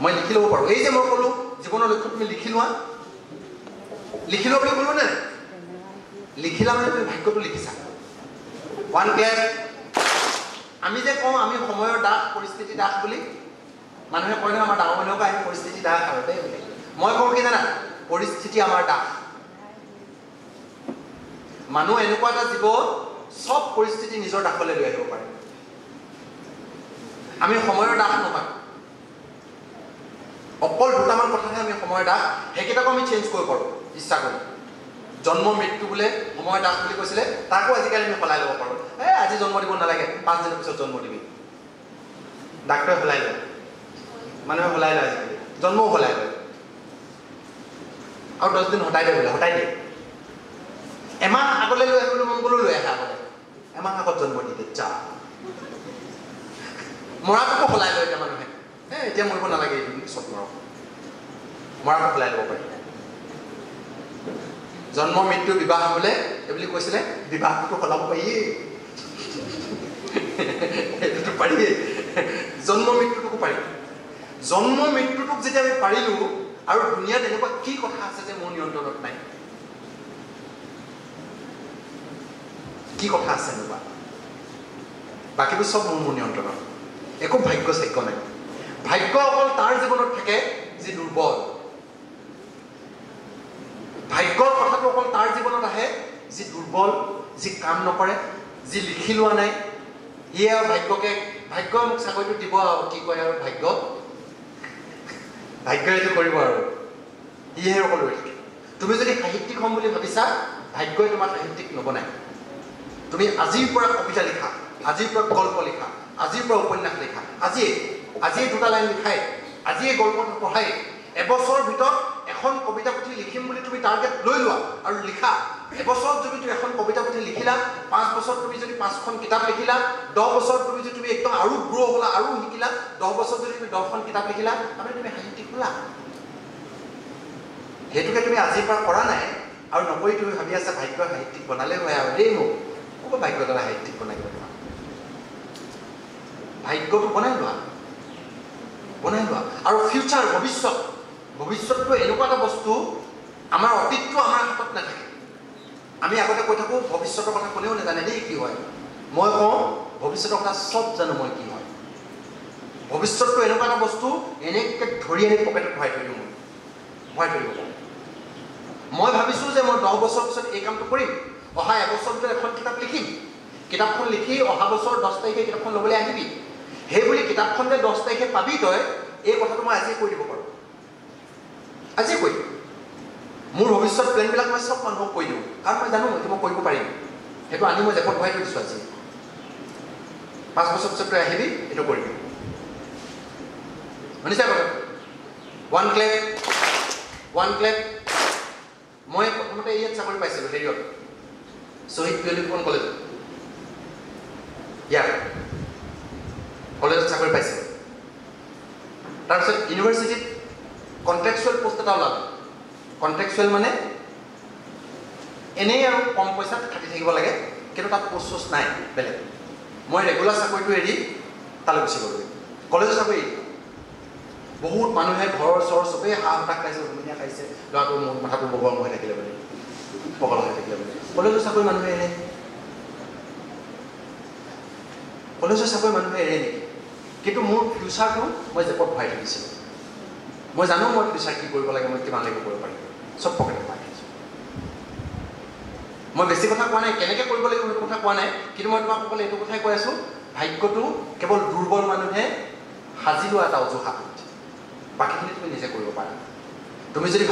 মই লিখি ল'ব পাৰোঁ। এই যে মই ক'লোঁ জীৱনৰ লক্ষ্য তুমি লিখি লোৱা, লিখি লোৱা বুলি ক'লোঁ নে? লিখিলা মানে তুমি ভাগ্যটো লিখিছা। ওৱান ক্লেপ। আমি যে কওঁ আমি সময়ৰ দাস, পৰিস্থিতি দাস বুলি, মানুহে কয় নহয় আমাৰ ডাঙৰ মানুহে কয় আমি পৰিস্থিতি দাস আৰু দেই বুলি। মই কওঁ কি জানা? পৰিস্থিতি আমাৰ দাস। মানুহ এনেকুৱা এটা জীৱ চব পৰিস্থিতি নিজৰ দাসলৈ লৈ আহিব পাৰে। আমি সময়ৰ দাস নহয়। অকল দুটামান কথাহে আমি সময়ৰ দাস, সেইকেইটাকো আমি চেঞ্জ কৰিব পাৰোঁ ইচ্ছা কৰি। জন্ম মৃত্যু বোলে সময়ৰ দাস বুলি কৈছিলে, তাকো আজিকালি আমি সলাই ল'ব পাৰোঁ। আজি জন্ম দিব নালাগে, 5 দিনৰ পিছত জন্ম দিবি। ডাক্তৰে সলাই লয়, মানুহে সলাই লয়, আজিকালি জন্মও সলাই লয়। আৰু 10 দিন হটাই দিয়ে বোলে, হটাই দিয়ে। এমাহ আগলৈ লৈ আহিবলৈ মন গ'লেও লৈ আহে আগতে, এমাহ আগত জন্ম দি দিয়ে। যা মৰাটোকো সলাই লয় এতিয়া মানুহে। এতিয়া মৰিব নালাগে, এইটো পিছত মৰক, মৰাটো সলাই ল'ব পাৰি। জন্ম মৃত্যু বিবাহ বোলে এইবুলি কৈছিলে, বিবাহটোতো সলাব পাৰিয়ে, এইটোতো পাৰিয়ে। জন্ম মৃত্যুটোকো পাৰি। জন্ম মৃত্যুটোক যেতিয়া আমি পাৰিলোঁ, আৰু দুনিয়াত এনেকুৱা কি কথা আছে যে মোৰ নিয়ন্ত্ৰণত নাই? কি কথা আছে এনেকুৱা? বাকীবোৰ চব মোৰ নিয়ন্ত্ৰণত। একো ভাগ্য চাগ্য নাই। ভাগ্য অকল তাৰ জীৱনত থাকে যি দুৰ্বল। ভাগ্যৰ কথাটো অকল তাৰ জীৱনত আহে যি দুৰ্বল, যি কাম নকৰে, যি লিখি লোৱা নাই। ইয়ে আৰু ভাগ্যই মোক চাকৰিটো দিব আৰু কি কয় আৰু ভাগ্যই এইটো কৰিব আৰু ইয়েহে অকল ৰৈ থাকে। তুমি যদি সাহিত্যিক হ'ম বুলি ভাবিছা, ভাগ্যই তোমাক সাহিত্যিক নবনায়। তুমি আজিৰ পৰা কবিতা লিখা, আজিৰ পৰা গল্প লিখা, আজিৰ পৰা উপন্যাস লিখা, আজিয়ে 2টা লাইন লিখাই, আজিয়ে গল্পটো পঢ়াই, এবছৰৰ ভিতৰত এখন কবিতা পুথি লিখিম বুলি তুমি টাৰ্গেট লৈ লোৱা আৰু লিখা। এবছৰত যদি তুমি এখন কবিতা পুথি লিখিলা, 5 বছৰত তুমি যদি 5খন কিতাপ লিখিলা, 10 বছৰত তুমি যদি তুমি একদম আৰু গ্ৰ' হ'লা, আৰু শিকিলা, 10 বছৰত যদি তুমি 10খন কিতাপ লিখিলা, তাৰমানে তুমি সাহিত্যিক হ'লা। সেইটোকে তুমি আজিৰ পৰা কৰা নাই আৰু নকৰি তুমি ভাবি আছা ভাগ্যই সাহিত্যিক বনালে হয় আৰু দেই মোক ভাগ্য দ্বাৰা সাহিত্যিক বনাই দিব তোমাক। ভাগ্যটো বনাই লোৱা। আৰু ফিউচাৰ, ভৱিষ্যতটো এনেকুৱা এটা বস্তু, আমাৰ অতীতটো আমাৰ হাতত নাথাকে। আমি আগতে কৈ থাকোঁ ভৱিষ্যতৰ কথা কোনেও নাজানে দেই কি হয়। মই কওঁ ভৱিষ্যতৰ কথা চব জানো মই কি হয়। ভৱিষ্যতটো এনেকুৱা এটা বস্তু, এনেকৈ ধৰি আনি পকেটত ভৰাই থৈ দিওঁ, ভৰাই থৈ দিব পাৰোঁ। মই ভাবিছোঁ যে মই 10 বছৰ পিছত এই কামটো কৰিম, অহা এবছৰ ভিতৰত এখন কিতাপ লিখিম, কিতাপখন লিখি অহা বছৰ 10 তাৰিখে কিতাপখন ল'বলৈ আহিবি। সেই বুলি কিতাপখন যে 10 তাৰিখে পাবি তই, এই কথাটো মই আজিয়ে কৈ দিব পাৰোঁ। আজিয়ে কৈ দিম। মোৰ ভৱিষ্যত প্লেনবিলাক মই চব মানুহক কৈ দিওঁ, কাৰণ মই জানো এইটো মই কৰিব পাৰিম। সেইটো আনি মই জেপত ভৰাই থৈ দিছোঁ আজি। 5 বছৰ পিছত তই আহিবি, এইটো কৰিবি। শুনিছা কথা? 1 ক্লেপ। মই প্ৰথমতে ইয়াত চাকৰি পাইছিলোঁ, হেৰিয়ত শ্বহীদ পিয়লিফুকন কলেজত। ইয়াত কলেজত চাকৰি পাইছিলোঁ। তাৰপিছত ইউনিভাৰ্চিটিত কণ্ট্ৰেকচুৱেল পোষ্ট এটা ওলালে। কণ্ট্ৰেকচুৱেল মানে এনেই আৰু কম পইচাত থাকি থাকিব লাগে, কিন্তু তাত পোষ্ট নাই বেলেগ। মই ৰেগুলাৰ চাকৰিটো এৰি তালৈ গুচি গ'লোঁ। কলেজৰ চাকৰি এৰি বহুত মানুহে ঘৰৰ চৰ চবেই হাঁহ হতাশ খাইছে, হুমীয়া খাইছে, ল'ৰাটো মোৰ মাথাটো গৰম হৈ থাকিলে বুলি, পগলা হৈ থাকিলে বুলি। কলেজৰ চাকৰি মানুহে এৰে নেকি? কিন্তু মোৰ ফিউচাৰটো মই জেপত ভৰাই থৈ দিছিলোঁ। মই জানো মই ফিউচাৰ কি কৰিব লাগে, মই কিমানলৈকে কৰিব পাৰিম, চব পকেটত ভৰাই থৈছোঁ। মই বেছি কথা কোৱা নাই, কেনেকৈ কৰিব লাগিব সেইটো কথা কোৱা নাই, কিন্তু মই তোমাক অকল এইটো কথাই কৈ আছোঁ, ভাগ্যটো কেৱল দুৰ্বল মানুহে সাজি লোৱা এটা অজুহাত, বাকীখিনি তুমি নিজে কৰিব পাৰা। তুমি যদি